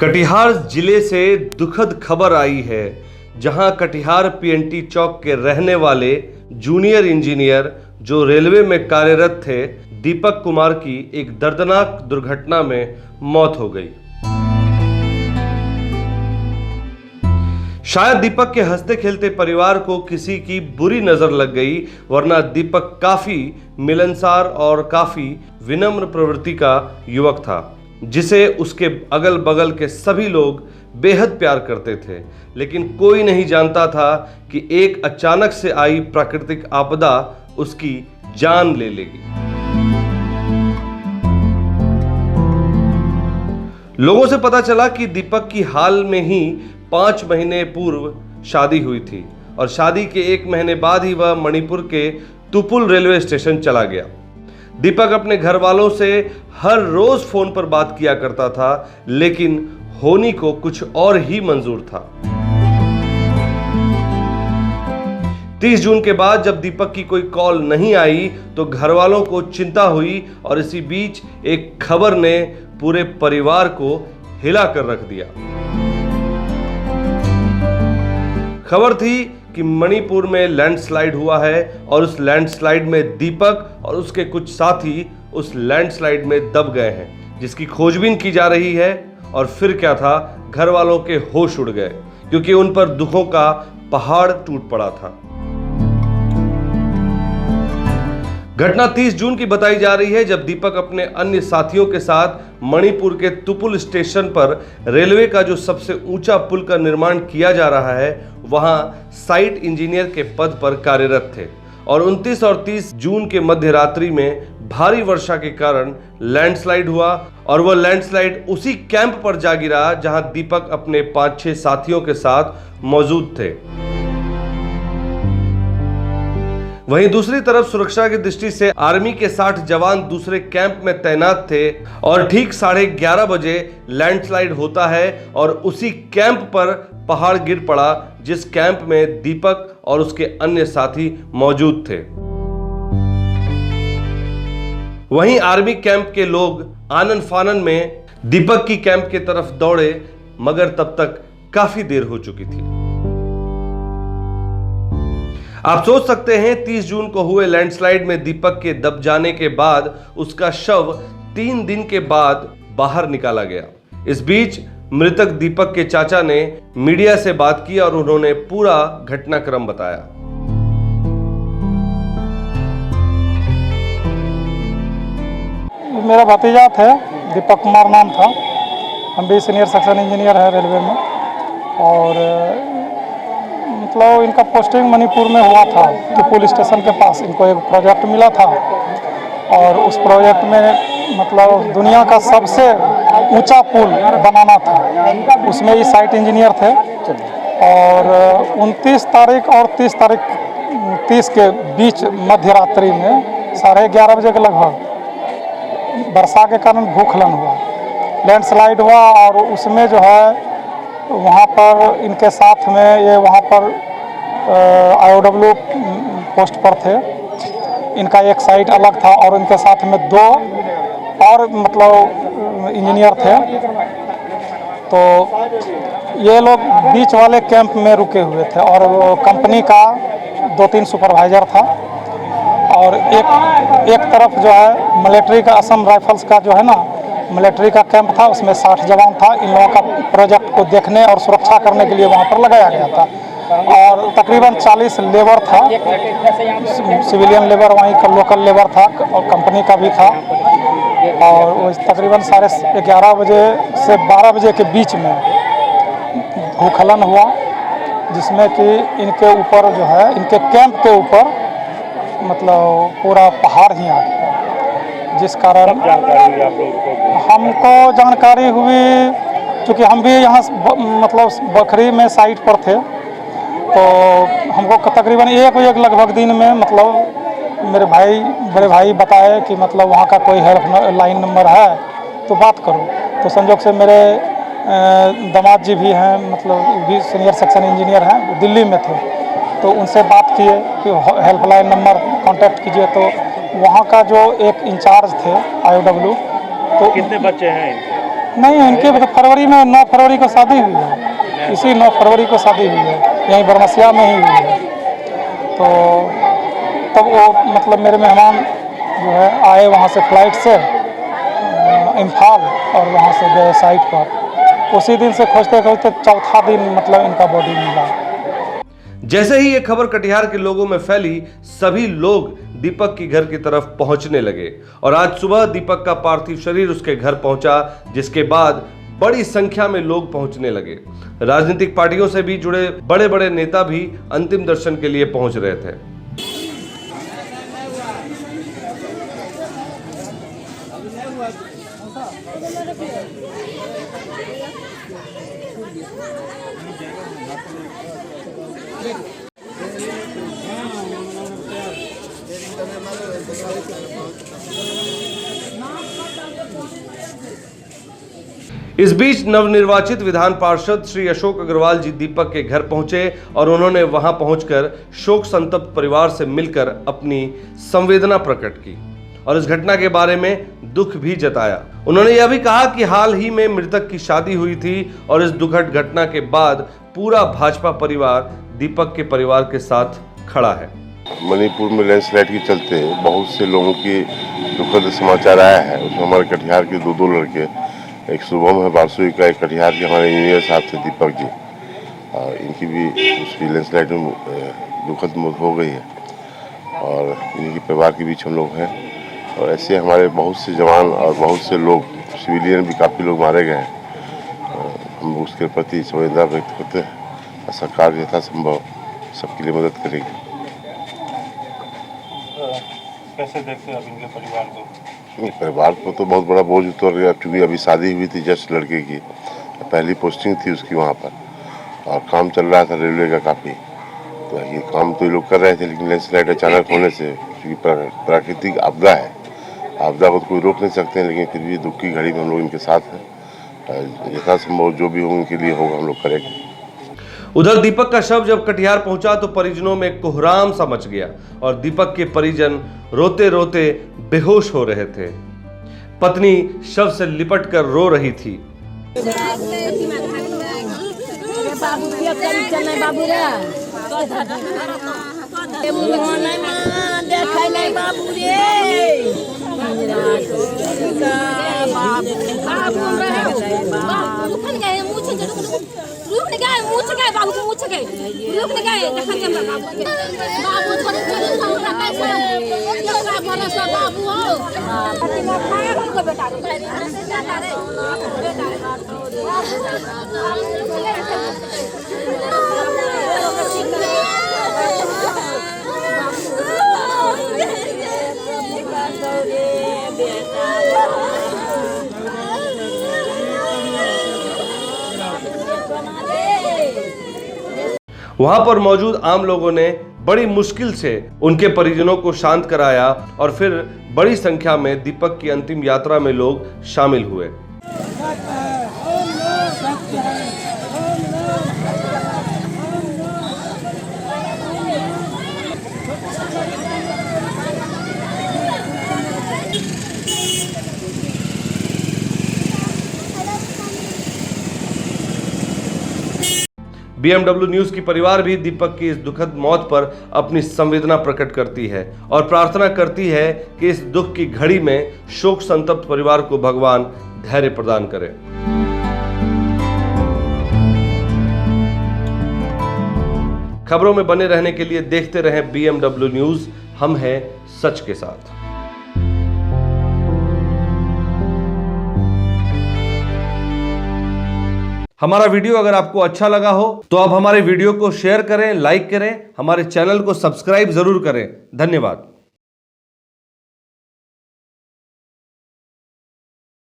कटिहार जिले से दुखद खबर आई है, जहां कटिहार पीएनटी चौक के रहने वाले जूनियर इंजीनियर जो रेलवे में कार्यरत थे, दीपक कुमार की एक दर्दनाक दुर्घटना में मौत हो गई। शायद दीपक के हंसते खेलते परिवार को किसी की बुरी नजर लग गई, वरना दीपक काफी मिलनसार और काफी विनम्र प्रवृत्ति का युवक था, जिसे उसके अगल बगल के सभी लोग बेहद प्यार करते थे। लेकिन कोई नहीं जानता था कि एक अचानक से आई प्राकृतिक आपदा उसकी जान ले लेगी। लोगों से पता चला कि दीपक की हाल में ही 5 महीने पूर्व शादी हुई थी और शादी के 1 महीने बाद ही वह मणिपुर के तुपुल रेलवे स्टेशन चला गया। दीपक अपने घर वालों से हर रोज फोन पर बात किया करता था, लेकिन होनी को कुछ और ही मंजूर था। 30 जून के बाद जब दीपक की कोई कॉल नहीं आई तो घर वालों को चिंता हुई और इसी बीच एक खबर ने पूरे परिवार को हिला कर रख दिया। खबर थी कि मणिपुर में लैंडस्लाइड हुआ है और उस लैंडस्लाइड में दीपक और उसके कुछ साथी उस लैंडस्लाइड में दब गए हैं, जिसकी खोजबीन की जा रही है। और फिर क्या था, घर वालों के होश उड़ गए क्योंकि उन पर दुखों का पहाड़ टूट पड़ा था। घटना 30 जून की बताई जा रही है, जब दीपक अपने अन्य साथियों के साथ मणिपुर के तुपुल स्टेशन पर रेलवे का जो सबसे ऊंचा पुल का निर्माण किया जा रहा है, वहां साइट इंजीनियर के पद पर कार्यरत थे। और 29 और 30 जून के मध्य रात्रि में भारी वर्षा के कारण लैंडस्लाइड हुआ और वह लैंडस्लाइड उसी कैंप पर जा गिरा जहां दीपक अपने 5-6 साथियों के साथ मौजूद थे। वहीं दूसरी तरफ सुरक्षा की दृष्टि से आर्मी के 60 जवान दूसरे कैंप में तैनात थे और ठीक 11:30 बजे लैंडस्लाइड होता है और उसी कैंप पर पहाड़ गिर पड़ा, जिस कैंप में दीपक और उसके अन्य साथी मौजूद थे। वहीं आर्मी कैंप के लोग आनन फानन में दीपक की कैंप की तरफ दौड़े, मगर तब तक काफी देर हो चुकी थी। आप सोच सकते हैं 30 जून को हुए लैंडस्लाइड में दीपक के दब जाने के बाद उसका शव 3 दिन के बाद बाहर निकाला गया। इस बीच मृतक दीपक के चाचा ने मीडिया से बात की और उन्होंने पूरा घटनाक्रम बताया। मेरा भतीजा थे, दीपक कुमार नाम था। हम भी सीनियर सेक्शन इंजीनियर है रेलवे में। और मतलब इनका पोस्टिंग मणिपुर में हुआ था, तुपुल स्टेशन के पास। इनको एक प्रोजेक्ट मिला था और उस प्रोजेक्ट में मतलब दुनिया का सबसे ऊंचा पुल बनाना था। उसमें ये साइट इंजीनियर थे। और 29 तारीख और 30 के बीच मध्य रात्रि में 11:30 बजे के लगभग वर्षा के कारण भूस्खलन हुआ, लैंडस्लाइड हुआ। और उसमें जो है वहाँ पर इनके साथ में ये वहाँ पर IOW पोस्ट पर थे। इनका एक साइट अलग था और इनके साथ में 2 और मतलब इंजीनियर थे। तो ये लोग बीच वाले कैंप में रुके हुए थे और कंपनी का 2-3 सुपरवाइजर था। और एक तरफ जो है मिलिट्री का, असम राइफल्स का जो है ना मिलिट्री का कैंप था, उसमें 60 जवान था। इन लोगों का प्रोजेक्ट को देखने और सुरक्षा करने के लिए वहाँ पर लगाया गया था। और तकरीबन 40 लेबर था, सिविलियन लेबर, वहीं का लोकल लेबर था और कंपनी का भी था। और वो तकरीबन 11:30 बजे से 12 बजे के बीच में भूस्खलन हुआ, जिसमें कि इनके ऊपर जो है, इनके कैंप के ऊपर मतलब पूरा पहाड़ ही आ गया। जिस कारण हमको जानकारी हुई, क्योंकि हम भी यहाँ मतलब बखरी में साइट पर थे, तो हमको तकरीबन 1 बजे लगभग दिन में मतलब मेरे बड़े भाई बताए कि मतलब वहाँ का कोई हेल्प लाइन नंबर है तो बात करो। तो संजोग से मेरे दामाद जी भी हैं, मतलब भी सीनियर सेक्शन इंजीनियर हैं, वो दिल्ली में थे। तो उनसे बात किए कि हेल्पलाइन नंबर कांटेक्ट कीजिए। तो वहाँ का जो एक इंचार्ज थे IOW, तो कितने बच्चे हैं? नहीं, इनके फरवरी में 9 फरवरी को शादी हुई है, इसी 9 फरवरी को शादी हुई है, यहीं बरमसिया में ही हुई है। तो तब वो मतलब मेरे मेहमान जो है आए वहाँ से फ्लाइट से इम्फाल, और वहाँ से गए साइट पर। उसी दिन से खोजते खोजते चौथा दिन मतलब इनका बॉडी मिला। जैसे ही ये खबर कटिहार के लोगों में फैली, सभी लोग दीपक की घर की तरफ पहुंचने लगे और आज सुबह दीपक का पार्थिव शरीर उसके घर पहुंचा, जिसके बाद बड़ी संख्या में लोग पहुंचने लगे। राजनीतिक पार्टियों से भी जुड़े बड़े बड़े नेता भी अंतिम दर्शन के लिए पहुंच रहे थे। इस बीच नवनिर्वाचित विधान पार्षद श्री अशोक अग्रवाल जी दीपक के घर पहुंचे और उन्होंने वहां पहुंचकर शोक संतप्त परिवार से मिलकर अपनी संवेदना प्रकट की और इस घटना के बारे में दुख भी जताया। उन्होंने यह भी कहा कि हाल ही में मृतक की शादी हुई थी और इस दुखद घटना के बाद पूरा भाजपा परिवार दीपक के परिवार के साथ खड़ा है। मणिपुर में लैंडस्लाइड के चलते बहुत से लोगों की दुखद समाचार आया है। उसमें हमारे कटिहार के दो लड़के, एक शुभम है बारसोई का, एक कटिहार के हमारे इंजीनियर साहब थे दीपक जी, इनकी भी उसकी लैंडस्लाइड में दुखद मौत हो गई है और इनके परिवार के बीच हम लोग हैं। और ऐसे हमारे बहुत से जवान और बहुत से लोग सिविलियन भी काफ़ी लोग मारे गए हैं। हम उसके प्रति संवेदना व्यक्त करते हैं और सरकार यथासंभव सबके लिए मदद करेगी। कैसे देखते हैं आप इनके परिवार को? परिवार को तो बहुत बड़ा बोझ उतर गया, चूँकि अभी शादी हुई थी जस्ट लड़के की, पहली पोस्टिंग थी उसकी वहाँ पर और काम चल रहा था रेलवे का काफ़ी। तो ये काम तो ये लोग कर रहे थे, लेकिन लैंडस्लाइड अचानक होने से, क्योंकि प्राकृतिक आपदा है, आपदा को तो कोई रोक नहीं सकते हैं, लेकिन फिर भी दुख की घड़ी में हम लोग इनके साथ हैं। यथासंभव जो भी होगा उनके लिए होगा हम लोग करेंगे। उधर दीपक का शव जब कटिहार पहुंचा तो परिजनों में कोहराम सा मच गया और दीपक के परिजन रोते रोते बेहोश हो रहे थे। पत्नी शव से लिपट कर रो रही थी। वहां पर मौजूद आम लोगों ने बड़ी मुश्किल से उनके परिजनों को शांत कराया और फिर बड़ी संख्या में दीपक की अंतिम यात्रा में लोग शामिल हुए। BMW न्यूज की परिवार भी दीपक की इस दुखद मौत पर अपनी संवेदना प्रकट करती है और प्रार्थना करती है कि इस दुख की घड़ी में शोक संतप्त परिवार को भगवान धैर्य प्रदान करे। खबरों में बने रहने के लिए देखते रहें BMW न्यूज, हम हैं सच के साथ। हमारा वीडियो अगर आपको अच्छा लगा हो तो आप हमारे वीडियो को शेयर करें, लाइक करें, हमारे चैनल को सब्सक्राइब जरूर करें। धन्यवाद।